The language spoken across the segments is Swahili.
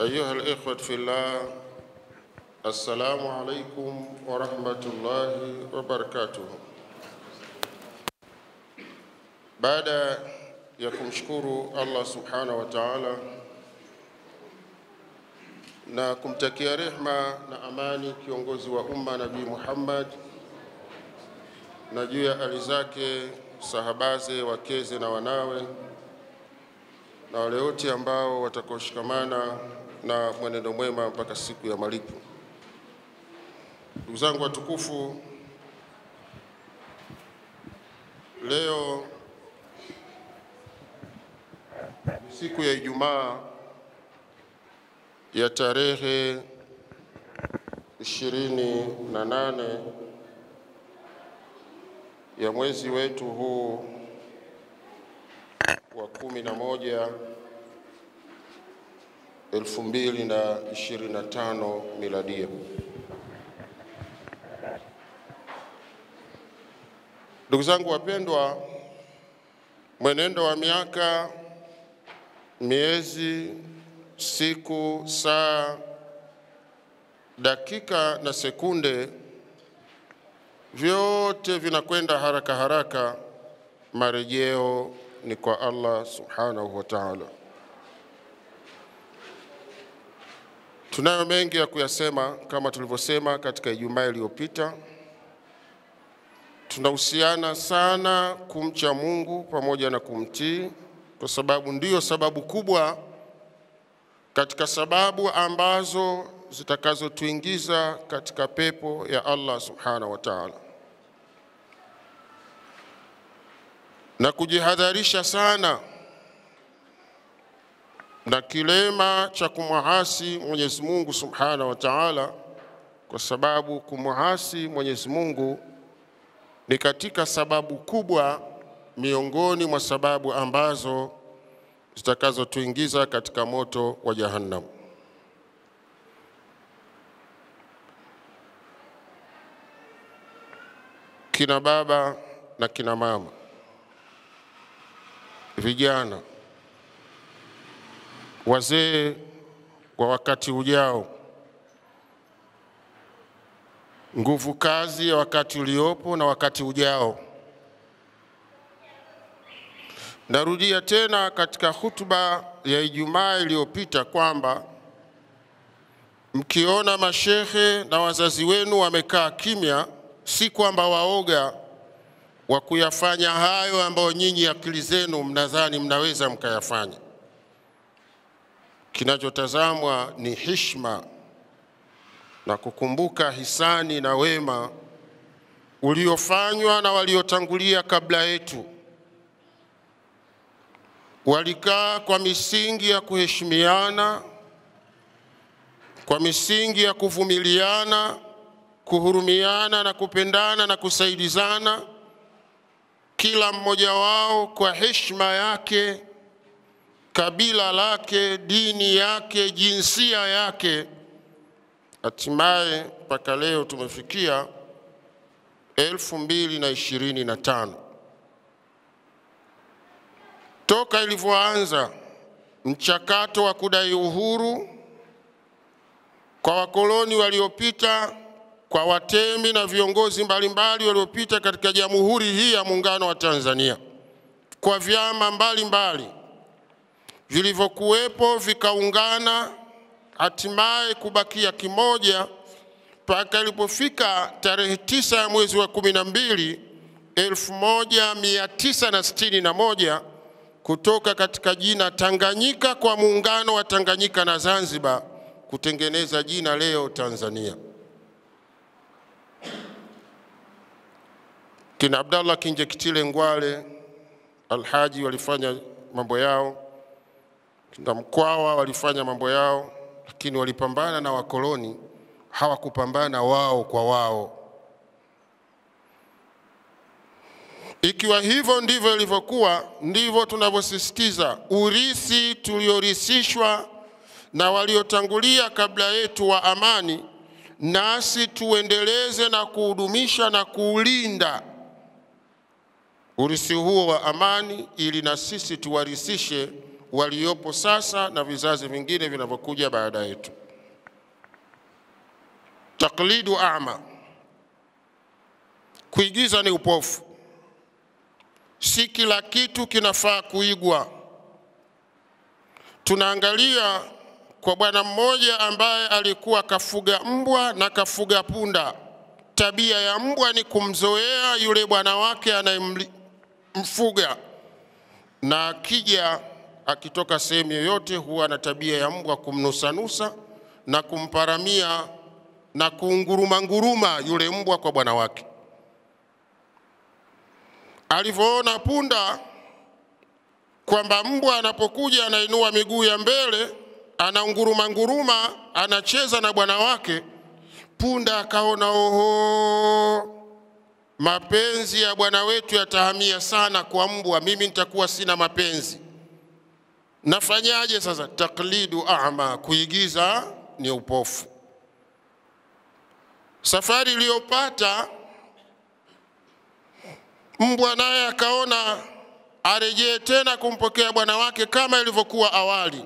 أيها الإخوة في الله، السلام عليكم ورحمة الله وبركاته. Baada ya kumshukuru Allah subhanahu wa ta'ala na kumtakia rehma na amani kiongozi wa umma Nabii Muhammad na juu ya ali zake, sahabaze, wakeze na wanawe na wale wote ambao watakoshikamana na mwenendo mwema mpaka siku ya malipo. Ndugu zangu watukufu, leo siku ya Ijumaa ya tarehe 28 ya mwezi wetu huu wa 11 2025 miladia. Ndugu zangu wapendwa, mwenendo wa miaka, miezi, siku, saa, dakika na sekunde vyote vinakwenda haraka haraka. Marejeo ni kwa Allah subhanahu wa ta'ala. Tunayo mengi ya kuyasema kama tulivyosema katika Ijumaa iliyopita. Tunahusiana sana kumcha Mungu pamoja na kumtii, kwa sababu ndiyo sababu kubwa katika sababu ambazo zitakazotuingiza katika pepo ya Allah subhanahu wa ta'ala, na kujihadharisha sana na kilema cha kumuasi Mwenyezi Mungu subhanahu wa ta'ala, kwa sababu kumuasi Mwenyezi Mungu ni katika sababu kubwa miongoni mwa sababu ambazo zitakazotuingiza katika moto wa Jahannam. Kina baba na kina mama, vijana, wazee wa wakati ujao, nguvu kazi ya wakati uliopo na wakati ujao. Narudia tena katika hutuba ya Ijumaa iliyopita kwamba mkiona mashehe na wazazi wenu wamekaa kimya, si kwamba waoga wa kuyafanya hayo ambayo nyinyi akili zenu mnadhani mnaweza mkayafanya. Kinachotazamwa ni heshima na kukumbuka hisani na wema uliofanywa na waliotangulia kabla yetu. Walikaa kwa misingi ya kuheshimiana, kwa misingi ya kuvumiliana, kuhurumiana na kupendana na kusaidizana, kila mmoja wao kwa heshima yake, kabila lake, dini yake, jinsia yake. Hatimaye mpaka leo tumefikia 2025. Toka ilivyoanza mchakato wa kudai uhuru kwa wakoloni waliopita, kwa watemi na viongozi mbalimbali waliopita katika Jamhuri hii ya Muungano wa Tanzania, kwa vyama mbalimbali vilivyokuwepo vikaungana hatimaye kubakia kimoja, mpaka ilipofika tarehe 9 ya mwezi wa 12 1961 kutoka katika jina Tanganyika kwa muungano wa Tanganyika na Zanzibar kutengeneza jina leo Tanzania. Kina Abdallah Kinjekitile Ngwale Alhaji walifanya mambo yao, kina Mkwawa walifanya mambo yao, lakini walipambana na wakoloni, hawakupambana wao kwa wao. Ikiwa hivyo ndivyo ilivyokuwa, ndivyo tunavyosisitiza urithi tuliorisishwa na waliotangulia kabla yetu wa amani, nasi tuendeleze na kuhudumisha na kuulinda urithi huo wa amani, ili na sisi tuwarisishe waliopo sasa na vizazi vingine vinavyokuja baada yetu. Taklidu a'ma, kuigiza ni upofu. Si kila kitu kinafaa kuigwa. Tunaangalia kwa bwana mmoja ambaye alikuwa kafuga mbwa na kafuga punda. Tabia ya mbwa ni kumzoea yule bwana wake anayemfuga, na akija akitoka sehemu yoyote huwa na tabia ya mbwa kumnusanusa na kumparamia na kunguruma yule mbwa kwa bwana wake. Alivyoona punda kwamba mbwa anapokuja anainua miguu ya mbele, ananguruma, anacheza na bwana wake, punda akaona, oho, mapenzi ya bwana wetu yatahamia sana kwa mbwa, mimi nitakuwa sina mapenzi. Nafanyaje sasa? Taklidu a'ma, kuigiza ni upofu. Safari iliyopata mbwa naye akaona arejee tena kumpokea bwana wake kama ilivyokuwa awali.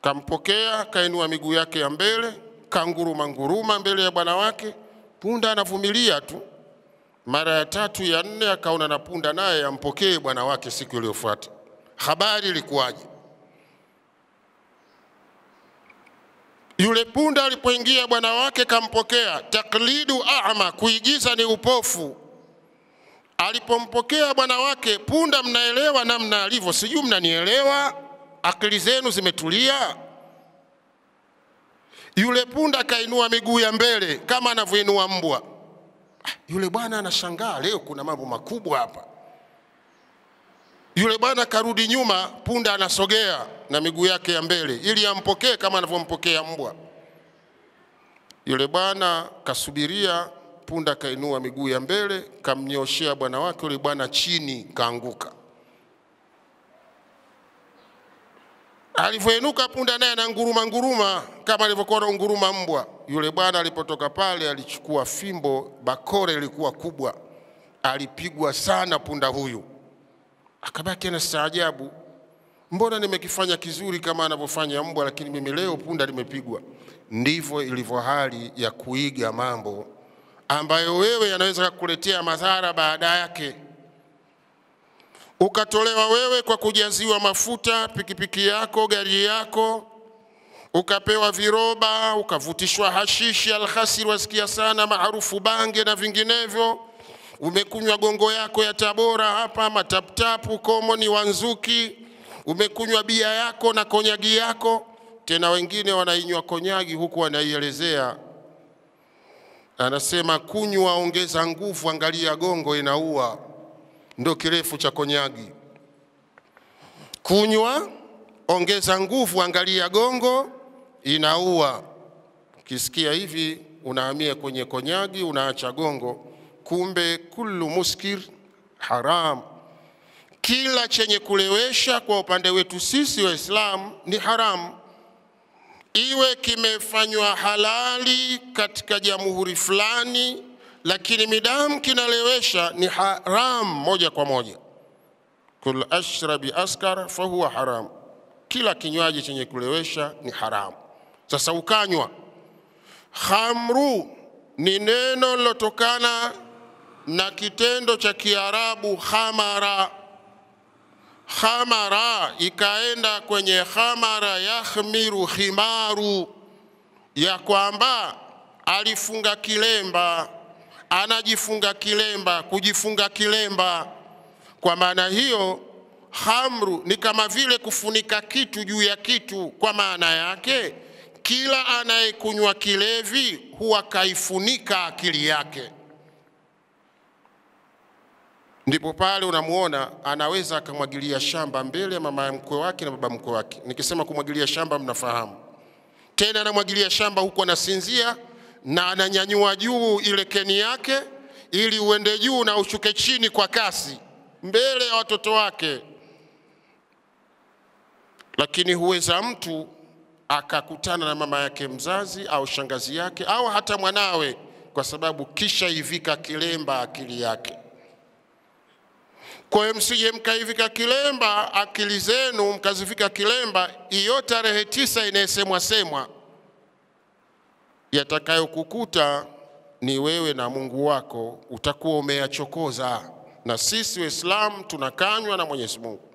Kampokea, kainua miguu yake ya mbele, kanguruma mbele ya bwana wake. Punda anavumilia tu. Mara ya 3 ya 4 akaona na punda naye ampokee bwana wake siku iliyofuata. Habari ilikuwaje? Yule punda alipoingia bwana wake kampokea. Taklidu a'ma, kuigiza ni upofu. Alipompokea bwana wake, punda mnaelewa namna alivyo, sijui mnanielewa, akili zenu zimetulia? Yule punda kainua miguu ya mbele kama anavyoinua mbwa. Yule bwana anashangaa, leo kuna mambo makubwa hapa. Yule bwana karudi nyuma, punda anasogea na miguu yake ya mbele ili ampokee kama anavyompokea mbwa. Yule bwana kasubiria, punda kainua miguu ya mbele, kamnyoshea bwana wake, yule bwana chini kaanguka. Alivyoinuka punda naye ananguruma kama alivyokuwa ananguruma mbwa. Yule bwana alipotoka pale alichukua fimbo, bakora ilikuwa kubwa, alipigwa sana punda huyu. Akabaki na staajabu, mbona nimekifanya kizuri kama anavyofanya mbwa, lakini mimi leo punda nimepigwa. Ndivyo ilivyo hali ya kuiga mambo ambayo wewe yanaweza kukuletea madhara baada yake. Ukatolewa wewe kwa kujaziwa mafuta pikipiki yako, gari yako, ukapewa viroba, ukavutishwa hashishi, alkhasir wasikia sana, maarufu bange na vinginevyo. Umekunywa gongo yako ya Tabora hapa, mataptapu, komoni, wanzuki. Umekunywa bia yako na konyagi yako. Tena wengine wanainywa konyagi huku wanaielezea. Anasema kunywa ongeza nguvu, angalia gongo inaua. Ndio kirefu cha konyagi. Kunywa ongeza nguvu, angalia gongo inaua. Ukisikia hivi unahamia kwenye konyagi, unaacha gongo. Kumbe kullu muskir haram. Kila chenye kulewesha kwa upande wetu sisi Waislamu ni haramu. Iwe kimefanywa halali katika jamhuri fulani, lakini midamu kinalewesha ni haram moja kwa moja. Kul ashrabi askar fahuwa haram. Kila kinywaji chenye kulewesha ni haramu. Sasa ukanywa. Khamru ni neno lilotokana na kitendo cha Kiarabu khamara. Khamara ikaenda kwenye khamara yakhmiru khimaru, ya kwamba alifunga kilemba, anajifunga kilemba, kujifunga kilemba. Kwa maana hiyo khamru ni kama vile kufunika kitu juu ya kitu. Kwa maana yake kila anayekunywa kilevi huwa kaifunika akili yake. Ndipo pale unamuona anaweza akamwagilia shamba mbele ya mama mkwe wake na baba mkwe wake. Nikisema kumwagilia shamba mnafahamu. Tena anamwagilia shamba huko anasinzia na ananyanyua juu ile keni yake ili uende juu na ushuke chini kwa kasi mbele ya watoto wake. Lakini huweza mtu akakutana na mama yake mzazi au shangazi yake au hata mwanawe, kwa sababu kisha ivika kilemba akili yake. Kwa hiyo msije mkaivika kilemba akili zenu, mkazifika kilemba hiyo tarehe 9 inayesemwa yatakayokukuta ni wewe na Mungu wako utakuwa umeyachokoza. Na sisi Waislamu tunakanywa na Mwenyezi Mungu.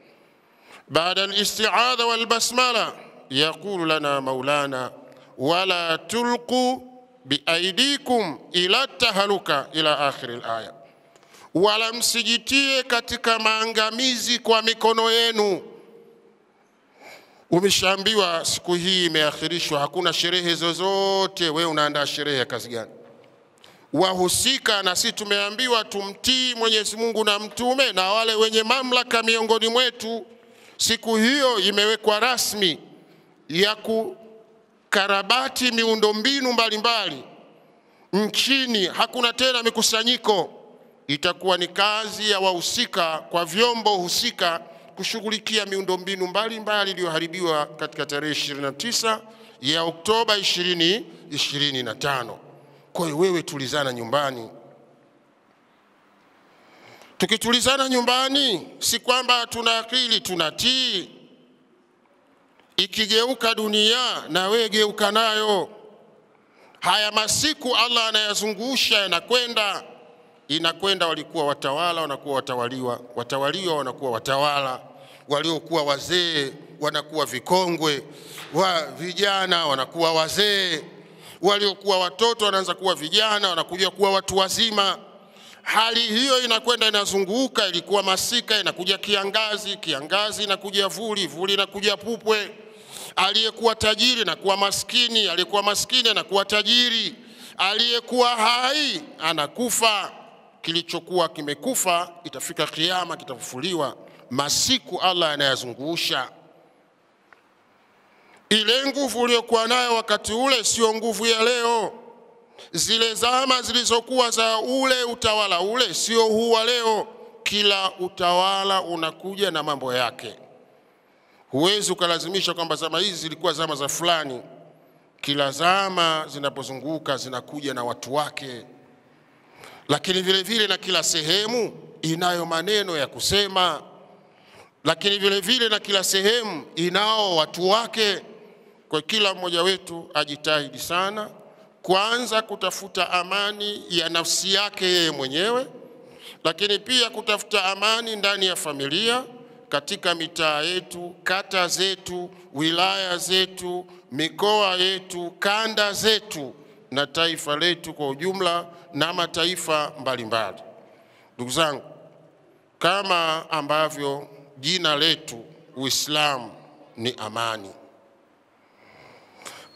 Baada al-isti'adha wal basmala yaqulu lana maulana wala tulqu biaidikum ila tahaluka ila akhir al-aya, wala msijitie katika maangamizi kwa mikono yenu. Umeshaambiwa siku hii imeakhirishwa, hakuna sherehe zozote, wewe unaandaa sherehe ya kazi gani? Wahusika na sisi tumeambiwa tumtii Mwenyezi Mungu na mtume na wale wenye mamlaka miongoni mwetu. Siku hiyo imewekwa rasmi ya kukarabati miundombinu mbalimbali nchini. Hakuna tena mikusanyiko, itakuwa ni kazi ya wahusika kwa vyombo husika kushughulikia miundombinu mbalimbali iliyoharibiwa katika tarehe 29 ya Oktoba 2025. Kwa hiyo wewe tulizana nyumbani. Tukitulizana nyumbani si kwamba tuna akili tunatii. Ikigeuka dunia na wewe geuka nayo. Haya masiku Allah anayazungusha yanakwenda, inakwenda. Walikuwa watawala wanakuwa watawaliwa, watawaliwa wanakuwa watawala, waliokuwa wazee wanakuwa vikongwe, vijana wanakuwa wazee, waliokuwa watoto wanaanza kuwa vijana, wanakuja kuwa watu wazima. Hali hiyo inakwenda inazunguka. Ilikuwa masika, inakuja kiangazi, kiangazi inakuja vuli, vuli inakuja pupwe. Aliyekuwa tajiri anakuwa maskini, aliyekuwa maskini anakuwa tajiri, aliyekuwa hai anakufa. Kilichokuwa kimekufa itafika kiyama, kitafufuliwa. Masiku Allah anayazungusha. Ile nguvu uliyokuwa nayo wakati ule sio nguvu ya leo. Zile zama zilizokuwa za ule utawala ule sio huu wa leo. Kila utawala unakuja na mambo yake. Huwezi ukalazimisha kwamba zama hizi zilikuwa zama za fulani. Kila zama zinapozunguka zinakuja na watu wake. Lakini vile vile na kila sehemu inayo maneno ya kusema. Lakini vile vile na kila sehemu inao watu wake. Kwa kila mmoja wetu ajitahidi sana kwanza kutafuta amani ya nafsi yake yeye mwenyewe, lakini pia kutafuta amani ndani ya familia, katika mitaa yetu, kata zetu, wilaya zetu, mikoa yetu, kanda zetu na taifa letu kwa ujumla na mataifa mbalimbali. Ndugu zangu, kama ambavyo jina letu Uislamu ni amani,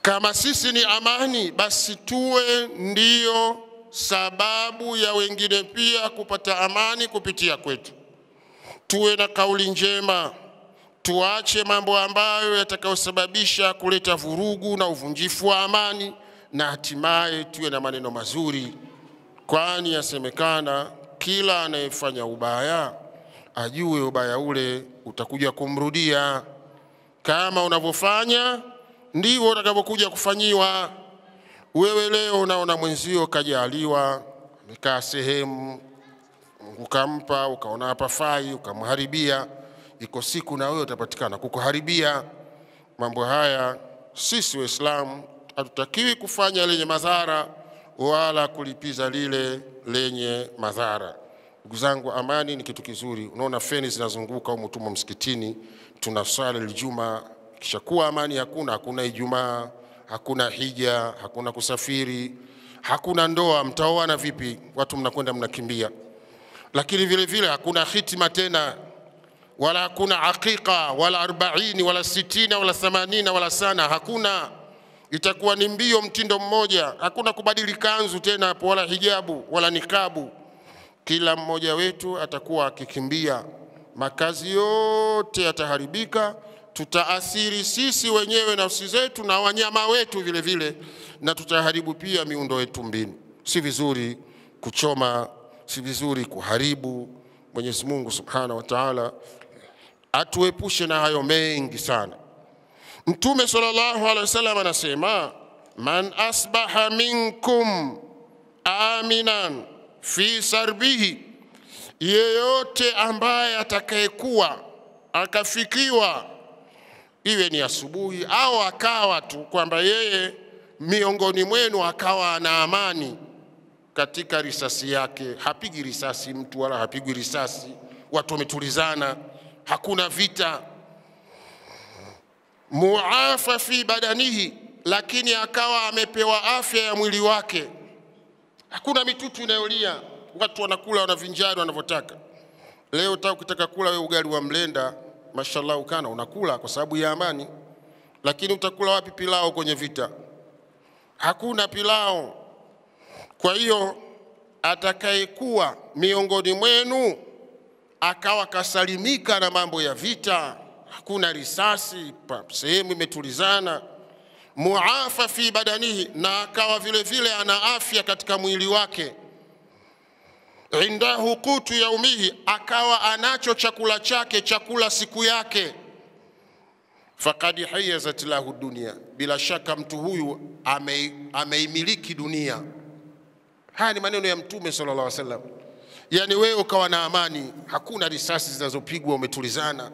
kama sisi ni amani, basi tuwe ndiyo sababu ya wengine pia kupata amani kupitia kwetu. Tuwe na kauli njema, tuache mambo ambayo yatakayosababisha kuleta vurugu na uvunjifu wa amani, na hatimaye tuwe na maneno mazuri. Kwani yasemekana kila anayefanya ubaya ajue ubaya ule utakuja kumrudia. Kama unavyofanya ndivyo utakavyokuja kufanyiwa. Wewe leo unaona mwenzio kajaliwa, amekaa sehemu, ukampa, ukaona hapa fai, ukamharibia, iko siku na wewe utapatikana kukuharibia. Mambo haya sisi Waislamu hatutakiwi kufanya lenye madhara wala kulipiza lile lenye madhara. Ndugu zangu, amani ni kitu kizuri. Unaona feni zinazunguka huko tumo msikitini, tunasali Ijumaa. Kisha kuwa amani hakuna Ijumaa, hakuna hija, hakuna kusafiri, hakuna ndoa, mtaoana vipi? Watu mnakwenda mnakimbia. Lakini vile vile hakuna hitima tena, wala hakuna aqiqa, wala 40 wala 60 wala 80 wala sana, hakuna. Itakuwa ni mbio mtindo mmoja, hakuna kubadili kanzu tena hapo, wala hijabu wala nikabu. Kila mmoja wetu atakuwa akikimbia, makazi yote yataharibika. Tutaathiri sisi wenyewe nafsi zetu na wanyama wetu vile vile, na tutaharibu pia miundo yetu mbinu. Si vizuri kuchoma, si vizuri kuharibu. Mwenyezi Mungu Subhanahu wa Ta'ala atuepushe na hayo mengi sana. Mtume sallallahu alaihi wasallam anasema, man asbaha minkum aminan fi sarbihi yeyote ambaye atakayekuwa akafikiwa, iwe ni asubuhi au akawa tu kwamba yeye miongoni mwenu akawa ana amani katika risasi yake, hapigi risasi mtu wala hapigwi risasi, watu wametulizana, hakuna vita, muafa fi badanihi, lakini akawa amepewa afya ya mwili wake, hakuna mitutu inayolia, watu wanakula wanavinjari wanavyotaka. Leo ukitaka kula wewe ugali wa mlenda, mashallah ukana unakula kwa sababu ya amani, lakini utakula wapi pilao kwenye vita? Hakuna pilao. Kwa hiyo atakayekuwa miongoni mwenu akawa kasalimika na mambo ya vita, hakuna risasi, sehemu imetulizana, muafa fi badanihi, na akawa vile vile ana afya katika mwili wake, indahu qutu yaumihi, akawa anacho chakula chake, chakula siku yake, faqad hayazat lahu dunia, bila shaka mtu huyu ameimiliki dunia. Haya ni maneno ya Mtume sallallahu alaihi wasallam. Yani wewe ukawa na amani, hakuna risasi zinazopigwa, umetulizana,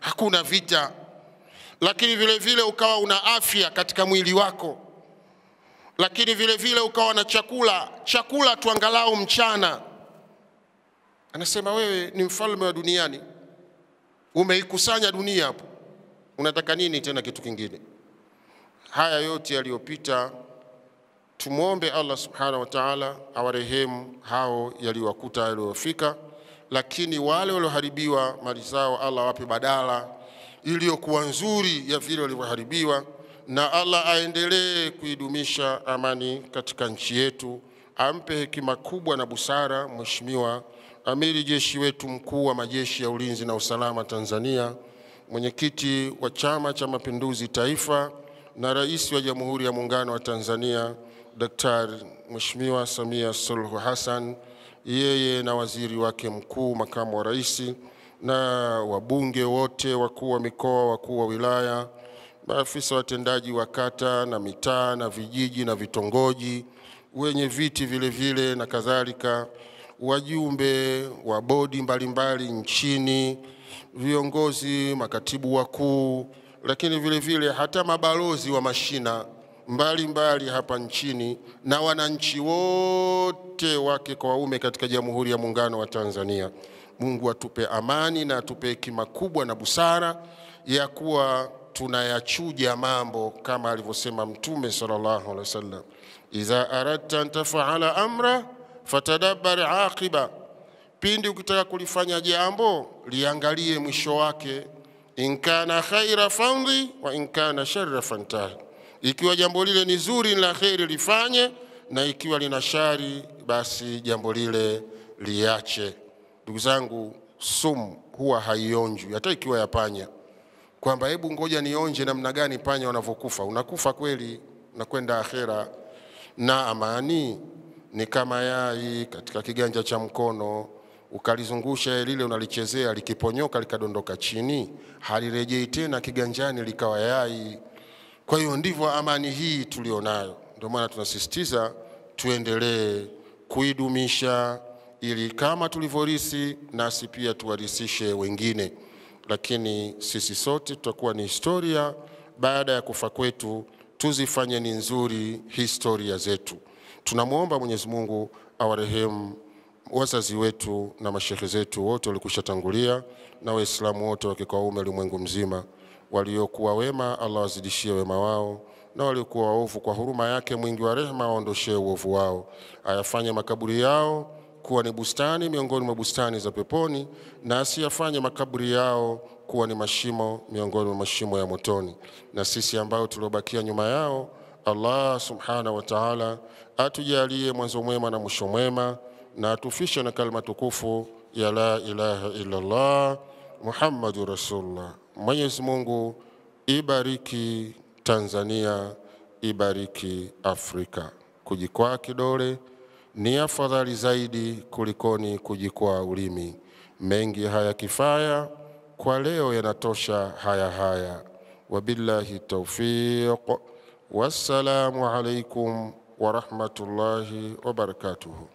hakuna vita, lakini vile vile ukawa una afya katika mwili wako, lakini vile vile ukawa na chakula tuangalau mchana. Anasema wewe ni mfalme wa duniani, umeikusanya dunia hapo, unataka nini tena kitu kingine? Haya yote yaliyopita, tumuombe Allah subhanahu wa ta'ala awarehemu hao yaliyowakuta yaliyofika, lakini wale walioharibiwa mali zao Allah wape badala iliyokuwa nzuri ya vile walivyoharibiwa, na Allah aendelee kuidumisha amani katika nchi yetu, ampe hekima kubwa na busara Mheshimiwa Amiri Jeshi wetu mkuu wa majeshi ya ulinzi na usalama Tanzania, mwenyekiti wa Chama cha Mapinduzi Taifa na Rais wa Jamhuri ya Muungano wa Tanzania Daktari Mheshimiwa Samia Suluhu Hassan, yeye na waziri wake mkuu, makamu wa rais, na wabunge wote, wakuu wa mikoa, wakuu wa wilaya, maafisa watendaji wa kata na mitaa na vijiji na vitongoji, wenye viti vile vile na kadhalika, wajumbe wa bodi mbalimbali nchini, viongozi, makatibu wakuu, lakini vile vile hata mabalozi wa mashina mbalimbali hapa nchini, na wananchi wote wake kwa waume katika Jamhuri ya Muungano wa Tanzania. Mungu atupe amani na atupe hekima kubwa na busara ya kuwa tunayachuja mambo kama alivyosema Mtume sallallahu alaihi wasallam, idha aradta an taf'ala amra fatadabbar aqiba, pindi ukitaka kulifanya jambo liangalie mwisho wake, in kana khaira famdi wa in kana sharra fantahi, ikiwa jambo lile ni zuri la khairi lifanye, na ikiwa lina shari basi jambo lile liache. Ndugu zangu, sumu huwa haionjwi hata ikiwa ya panya, kwamba hebu ngoja nionje namna gani panya wanavyokufa. Unakufa kweli na kwenda akhera. Na amani ni kama yai katika kiganja cha mkono, ukalizungusha lile unalichezea, likiponyoka likadondoka chini, halirejei tena kiganjani likawa yai. Kwa hiyo ndivyo amani hii tulionayo. Ndio maana tunasisitiza tuendelee kuidumisha, ili kama tulivyorisi nasi pia tuwarisishe wengine. Lakini sisi sote tutakuwa ni historia, baada ya kufa kwetu tuzifanye ni nzuri historia zetu. Tunamuomba Mwenyezi Mungu awarehemu wazazi wetu na mashehe zetu wote walikushatangulia, na Waislamu wote wa kikaume ulimwengu mzima. Waliokuwa wema Allah wazidishie wema wao, na waliokuwa waovu kwa huruma yake mwingi wa rehema aondoshee uovu wao. Ayafanye makaburi yao kuwa ni bustani miongoni mwa bustani za peponi, na asiyafanye makaburi yao kuwa ni mashimo miongoni mwa mashimo ya motoni. Na sisi ambao tuliobakia nyuma yao, Allah subhanahu wa ta'ala atujalie mwanzo mwema na mwisho mwema, na atufishe na kalima tukufu ya la ilaha illa Allah Muhammadur Rasulullah. Mwenyezi Mungu ibariki Tanzania, ibariki Afrika. Kujikwaa kidole ni afadhali zaidi kulikoni kujikwaa ulimi. Mengi haya kifaya, kwa leo yanatosha haya. Wabillahi tawfiq. Wassalamu alaikum wa rahmatullahi wa barakatuhu.